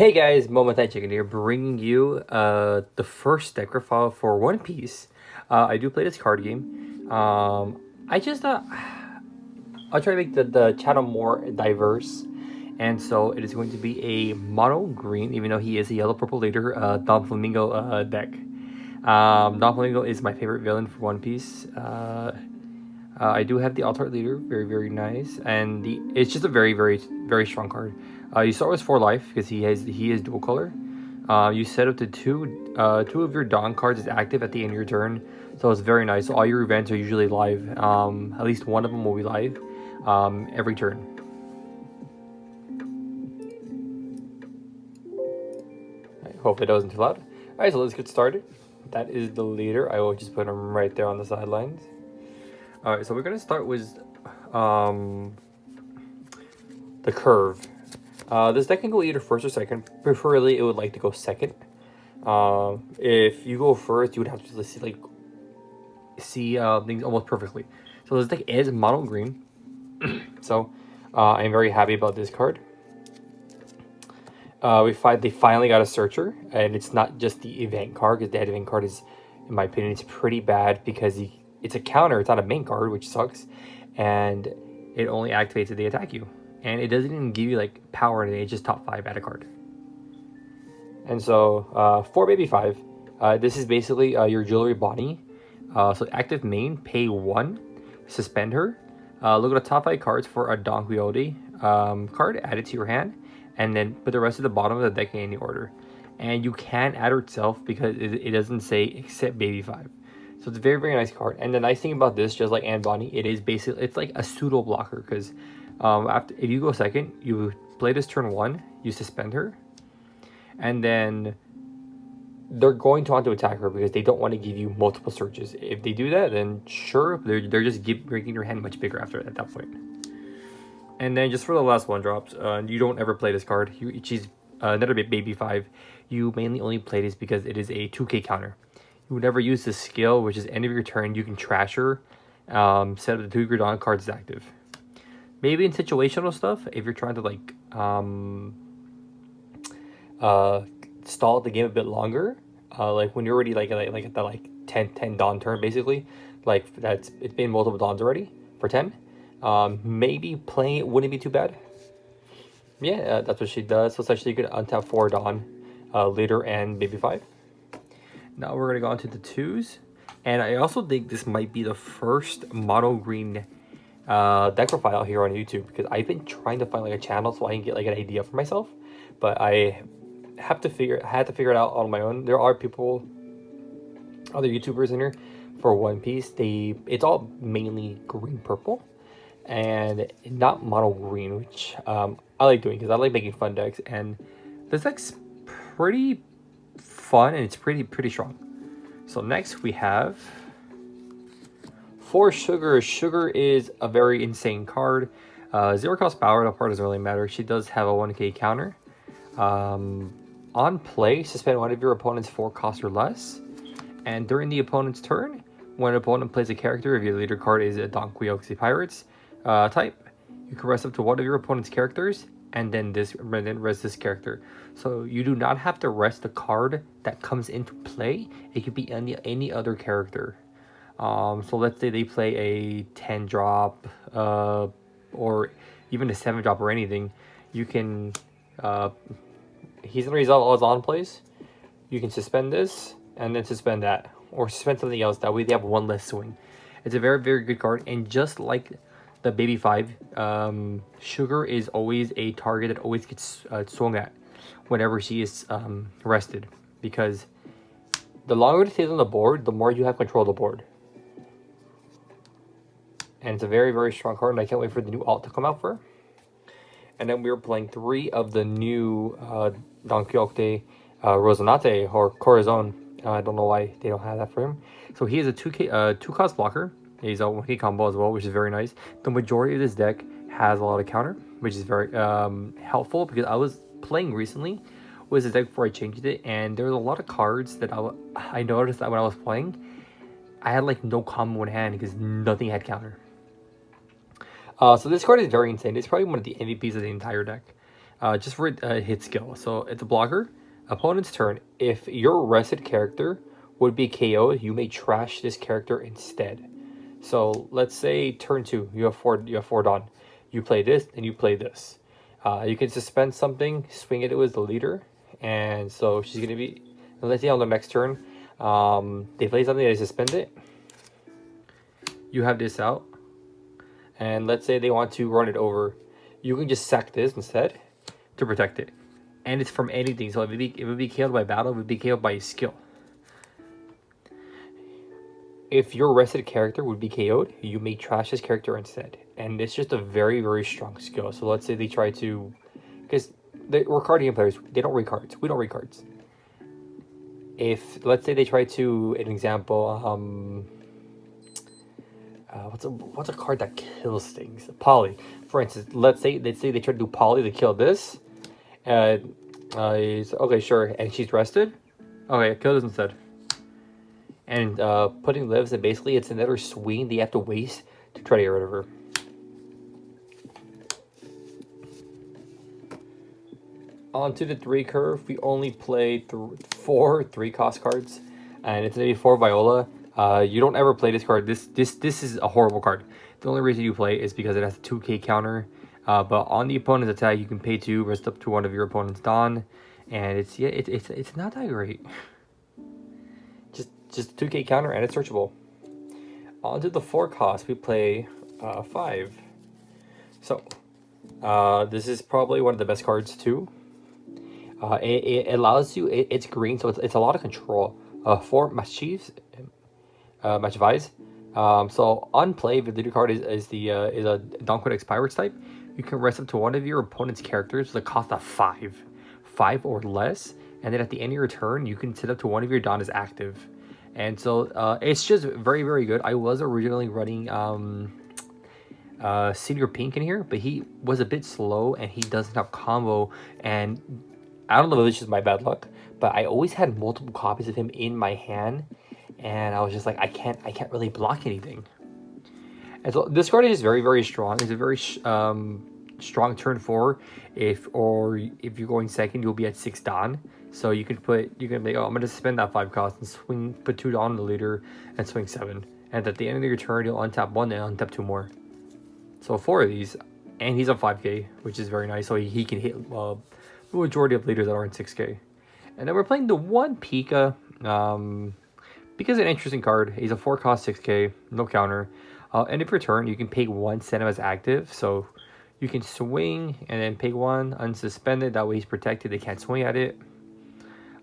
Hey guys, momentaijankguy here, bringing you the first deck profile for One Piece. I do play this card game. I just I'll try to make the channel more diverse, and so it is going to be a mono green, even though he is a yellow purple leader. Doflamingo deck. Doflamingo is my favorite villain for One Piece. I do have the alternate leader, very nice, and it's just a very strong card. You start with 4 life because he is dual color. You set up to two of your Dawn cards is active at the end of your turn, so it's very nice. All your events are usually live. At least one of them will be live every turn. Right, hopefully that wasn't too loud. All right, so let's get started. That is the leader. I will just put him right there on the sidelines. All right, so we're gonna start with the curve. This deck can go either first or second. Preferably, it would like to go second. If you go first, you would have to see things almost perfectly. So this deck is mono green. So I'm very happy about this card. They finally got a searcher, and it's not just the event card, because the event card is, in my opinion, it's pretty bad because it's a counter. It's not a main card, which sucks, and it only activates if they attack you. And it doesn't even give you like power or anything. It's just top 5 at a card. And so for Baby 5, this is basically your Jewelry Bonnie. So active main, pay 1, suspend her. Look at the top 5 cards for a Don Quixote card, add it to your hand, and then put the rest of the bottom of the deck in any order. And you can add her itself because it doesn't say except Baby 5. So it's a very nice card. And the nice thing about this, just like Anne Bonnie, it's like a pseudo blocker, because if you go second, you play this turn 1, you suspend her, and then they're going to want to attack her because they don't want to give you multiple searches. If they do that, then sure, they're just making your hand much bigger after at that point. And then just for the last one drops, you don't ever play this card. She's another Baby 5. You mainly only play this because it is a 2k counter. You would never use this skill, which is end of your turn, you can trash her, set up the 2 of your Dawn cards active. Maybe in situational stuff, if you're trying to like stall the game a bit longer, like when you're already like at the 10 Dawn turn, basically, like it's been multiple Dawns already for 10. Maybe playing it wouldn't be too bad. Yeah, that's what she does. So essentially, you could untap 4 Dawn, leader, and Baby 5. Now we're gonna go on to the 2s, and I also think this might be the first mono green deck profile here on YouTube, because I've been trying to find like a channel so I can get like an idea for myself, but I had to figure it out on my own. There are people, other YouTubers in here for One Piece. It's all mainly green purple and not mono green, which I like doing because I like making fun decks, and this deck's pretty fun and it's pretty strong. So next we have for Sugar. Sugar is a very insane card. 0 cost power, that part doesn't really matter. She does have a 1k counter. On play, suspend one of your opponent's 4 cost or less. And during the opponent's turn, when an opponent plays a character, if your leader card is a Don Quixote Pirates type, you can rest up to one of your opponent's characters, and then rest this character. So you do not have to rest the card that comes into play. It could be any other character. So let's say they play a 10 drop or even a 7 drop or anything. You can he's gonna resolve all his on plays. You can suspend this and then suspend that, or suspend something else. That way they have one less swing. It's a very good card, and just like the Baby 5, Sugar is always a target that always gets swung at whenever she is rested, because the longer it stays on the board, the more you have control of the board. And it's a very strong card, and I can't wait for the new alt to come out for her. And then we were playing 3 of the new Don Quixote Rosinante, or Corazon. I don't know why they don't have that for him. So he is a 2 cost blocker. He's a 1k combo as well, which is very nice. The majority of this deck has a lot of counter, which is very helpful, because I was playing recently with this deck before I changed it, and there was a lot of cards that I noticed that when I was playing, I had like no combo in hand because nothing had counter. So this card is very insane. It's probably one of the MVPs of the entire deck. just for hit skill. So it's a blocker. Opponent's turn. If your rested character would be KO'd, you may trash this character instead. So let's say turn 2, you have four Dawn. You play this, and you play this. You can suspend something, swing it with the leader, and so she's gonna be. Let's say on the next turn, they play something, they suspend it. You have this out, and let's say they want to run it over. You can just sack this instead to protect it, and it's from anything. So if it would be killed by battle, it would be killed by skill. If your rested character would be KO'd, you may trash this character instead. And it's just a very, very strong skill. So let's say they try to... Because we're card game players. They don't read cards. We don't read cards. If, let's say they try to, an example, what's a card that kills things? Poly. For instance, let's say they try to do Poly to kill this. Okay, sure. And she's rested. Okay, kill this instead. And putting lives, and basically it's another swing they have to waste to try to get rid of her. Onto the 3 curve, we only play 4 3-cost cards, and it's an 84 Viola. You don't ever play this card. This is a horrible card. The only reason you play is because it has a 2k counter. But on the opponent's attack, you can pay 2, rest up to one of your opponent's Dawn, and it's not that great. Just 2k counter, and it's searchable. Onto the 4 cost, we play 5. So this is probably one of the best cards too. It allows you. It's green, so it's a lot of control. 4 Machives, Machivies. So on play, if the leader card is a Don Codex Pirates type, you can rest up to one of your opponent's characters with a cost of 5 or less, and then at the end of your turn, you can set up to one of your Don as active. And so it's just very, very good. I was originally running Senior Pink in here, but he was a bit slow and he doesn't have combo. And I don't know if it's just my bad luck, but I always had multiple copies of him in my hand, and I was just like, I can't really block anything. And so this card is very, very strong. It's a very strong turn 4. If you're going second, you'll be at 6 Dawn. So you can be, oh, I'm going to spend that 5 cost and put 2 Dawn on the leader and swing 7. And at the end of your turn, you'll untap 1 and untap 2 more. So 4 of these, and he's on 5k, which is very nice. So he can hit the majority of leaders that are in 6k. And then we're playing the 1 Pika. Pika's an interesting card. He's a 4 cost 6k, no counter. End of your turn, you can pay 1, send him as active. So you can swing and then pay 1, unsuspend it. That way he's protected. They can't swing at it.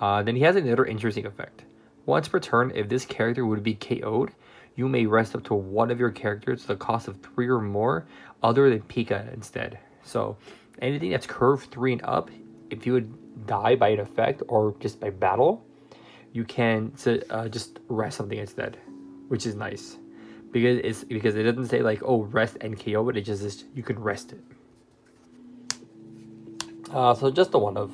Then he has another interesting effect. Once per turn, if this character would be KO'd, you may rest up to one of your characters to the cost of 3 or more, other than Pika instead. So anything that's curved 3 and up, if you would die by an effect or just by battle, you can just rest something instead, which is nice. Because it doesn't say like, oh, rest and KO, but it just you can rest it. So just the 1 of.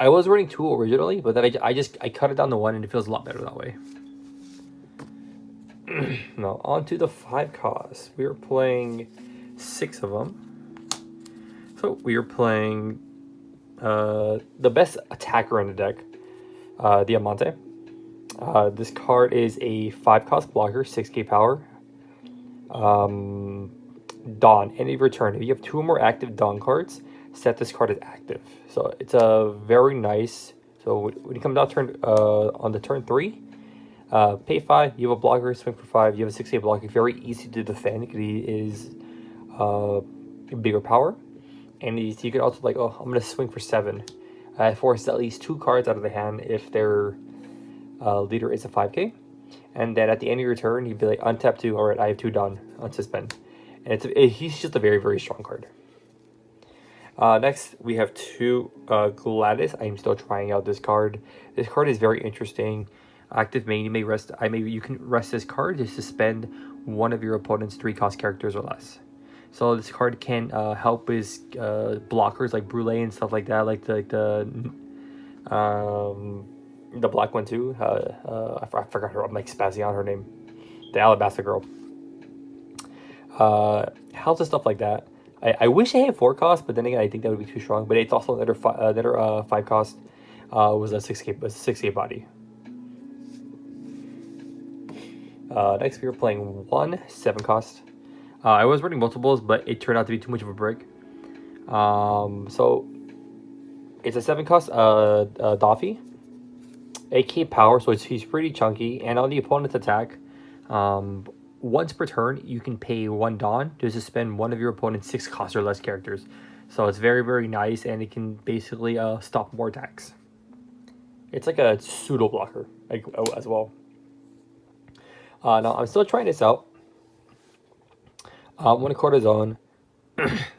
I was running 2 originally, but then I cut it down to 1, and it feels a lot better that way. Now on to the 5 costs. We are playing 6 of them. So we are playing the best attacker in the deck, Diamante. This card is a 5 cost blocker, 6k power. Dawn, end of your turn. If you have 2 or more active Dawn cards, set this card as active. So it's a very nice. So when you come down on the turn 3, pay 5. You have a blocker, swing for 5. You have a 6k blocker, very easy to defend because he is bigger power, and you can also like, oh, I'm gonna swing for 7. Force at least 2 cards out of the hand if their leader is a 5k, and then at the end of your turn, you'd be like, untap 2. All right, I have 2 Dawn, unsuspend, and he's just a very, very strong card. Next, we have 2 Gladys. I'm still trying out this card. This card is very interesting. Active main, you can rest this card to suspend one of your opponent's 3 cost characters or less. So this card can help with blockers like Brule and stuff like that, like the black one too. I forgot her. I'm like spazzing on her name. The Alabasta girl. Helps with stuff like that. I wish I had 4 cost, but then again, I think that would be too strong. But it's also another 5 cost. Was a 6K body. Next, we were playing 1 7 cost. I was running multiples, but it turned out to be too much of a break. So it's a 7 cost Doffy. 8K power, so he's pretty chunky. And on the opponent's attack, once per turn, you can pay 1 Dawn to suspend one of your opponent's 6 cost or less characters. So it's very, very nice, and it can basically stop more attacks. It's like a pseudo blocker as well. Now, I'm still trying this out. When a card is on,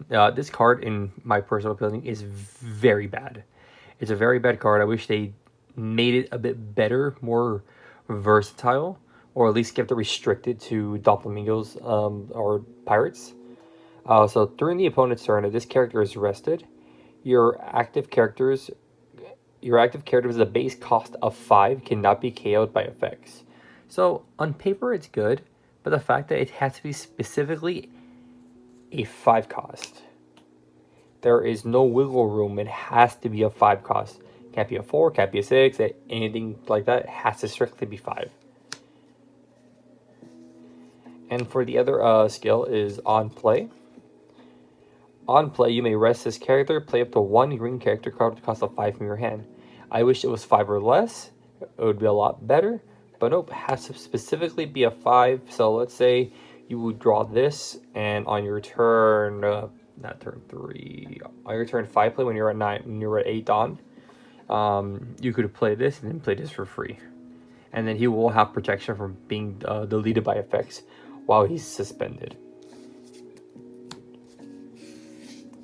this card, in my personal opinion, is very bad. It's a very bad card. I wish they made it a bit better, more versatile, or at least kept it restricted to Doflamingos or pirates. So during the opponent's turn, if this character is rested, your active character with a base cost of 5 cannot be KO'd by effects. So on paper it's good, but the fact that it has to be specifically a 5 cost, there is no wiggle room. It has to be a 5 cost. Can't be a 4, can't be a 6, anything like that. It has to strictly be 5. And for the other skill is on play. On play, you may rest this character, play up to 1 green character card with a cost of 5 from your hand. I wish it was 5 or less. It would be a lot better. But nope, it has to specifically be a 5. So let's say you would draw this, and on your turn, not turn 3, on your turn 5 play, when you're at 9, when you're at 8 Dawn, you could play this and then play this for free. And then he will have protection from being deleted by effects while he's suspended.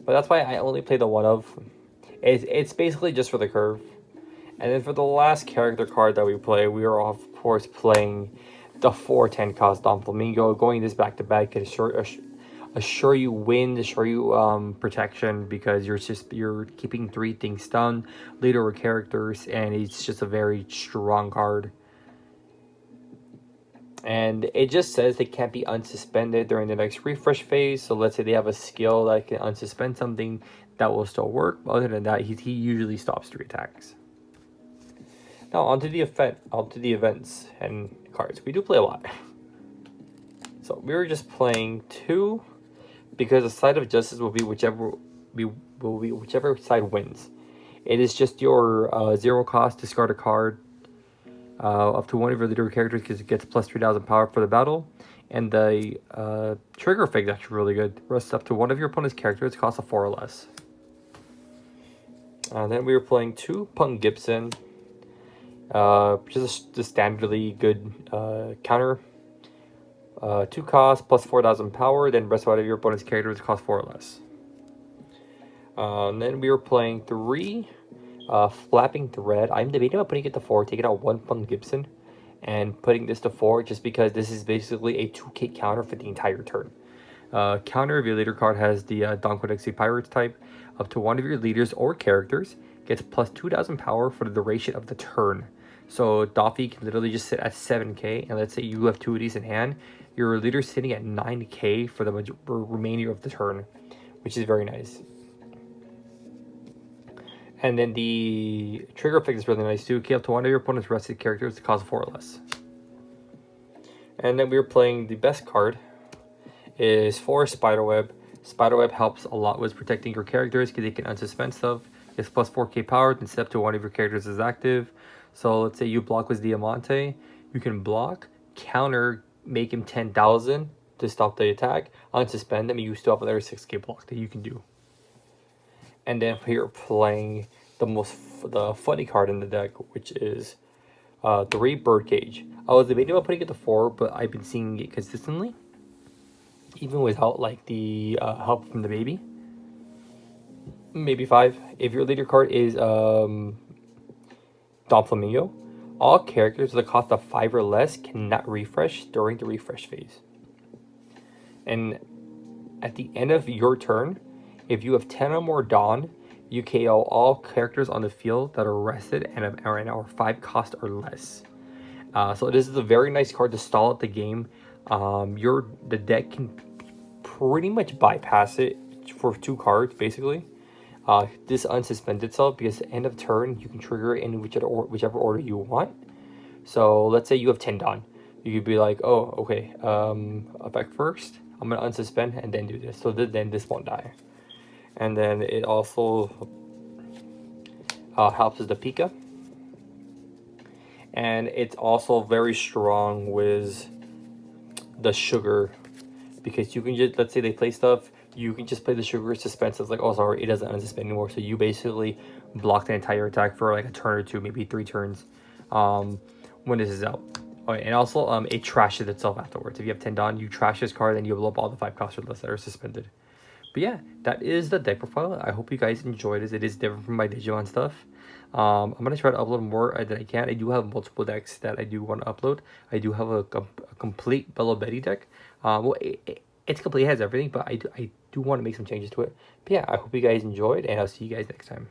But that's why I only play the one of. It's basically just for the curve. And then for the last character card that we play, we are of course playing the 4/10 cost Doflamingo. Going this back to back can assure you wins, assure you protection, because you're keeping 3 things done, leader characters, and it's just a very strong card. And it just says they can't be unsuspended during the next refresh phase. So let's say they have a skill that can unsuspend something, that will still work. But other than that, he usually stops 3 attacks. Now onto the events and cards. We do play a lot. So we were just playing 2, because the side of justice will be whichever side wins. It is just your 0 cost, discard a card. Up to 1 of your leader characters, because it gets plus 3,000 power for the battle. And the trigger effect is actually really good. Rest up to 1 of your opponent's characters, costs a 4 or less. And then we were playing 2 Punk Gibson. Just the standardly good counter. 2 cost plus 4,000 power. Then rest 1 of your opponent's characters, cost 4 or less. Then we were playing 3 Flapping Thread. I'm debating about putting it to 4, taking out 1 Punk Gibson, and putting this to 4, just because this is basically a 2K counter for the entire turn. Counter, if your leader card has the Don Codexy Pirates type, up to 1 of your leaders or characters gets plus 2,000 power for the duration of the turn. So Doffy can literally just sit at 7K, and let's say you have 2 of these in hand, your leader's sitting at 9K for the remainder of the turn, which is very nice. And then the trigger effect is really nice too. Kill up to 1 of your opponent's rested characters to cost 4 or less. And then we were playing the best card is 4 Spiderweb. Spiderweb helps a lot with protecting your characters, because they can unsuspend stuff. It's plus 4K power, and step to 1 of your characters is active. So let's say you block with Diamante, you can block, counter, make him 10,000 to stop the attack, unsuspend him, and you still have another 6K block that you can do. And then we are playing the funny card in the deck, which is 3 Birdcage. I was debating about putting it to 4, but I've been seeing it consistently, even without like the help from the baby. Maybe 5. If your leader card is Doflamingo, all characters with a cost of 5 or less cannot refresh during the refresh phase. And at the end of your turn, if you have 10 or more Dawn, you KO all characters on the field that are rested and are 5 cost or less. So this is a very nice card to stall out the game. The deck can pretty much bypass it for 2 cards basically. This unsuspends itself because at the end of turn you can trigger it in whichever order you want. So let's say you have 10 Dawn. You could be like, oh, okay, effect first. I'm gonna unsuspend and then do this. So then this won't die. And then it also helps with the Pika. And it's also very strong with the sugar, because you can just, let's say they play stuff, you can just play the sugar suspense. It's like, oh, sorry, it doesn't unsuspend anymore. So you basically block the entire attack for like a turn or two, maybe 3 turns when this is out. Oh, and also it trashes itself afterwards. If you have 10 Dawn, you trash this card, then you blow up all the 5 costs or less that are suspended. But yeah, that is the deck profile. I hope you guys enjoyed it. It is different from my Digimon stuff. I'm going to try to upload more that I can. I do have multiple decks that I do want to upload. I do have a complete Bello Betty deck. Well, it's complete, it has everything, but I do want to make some changes to it. But yeah, I hope you guys enjoyed, and I'll see you guys next time.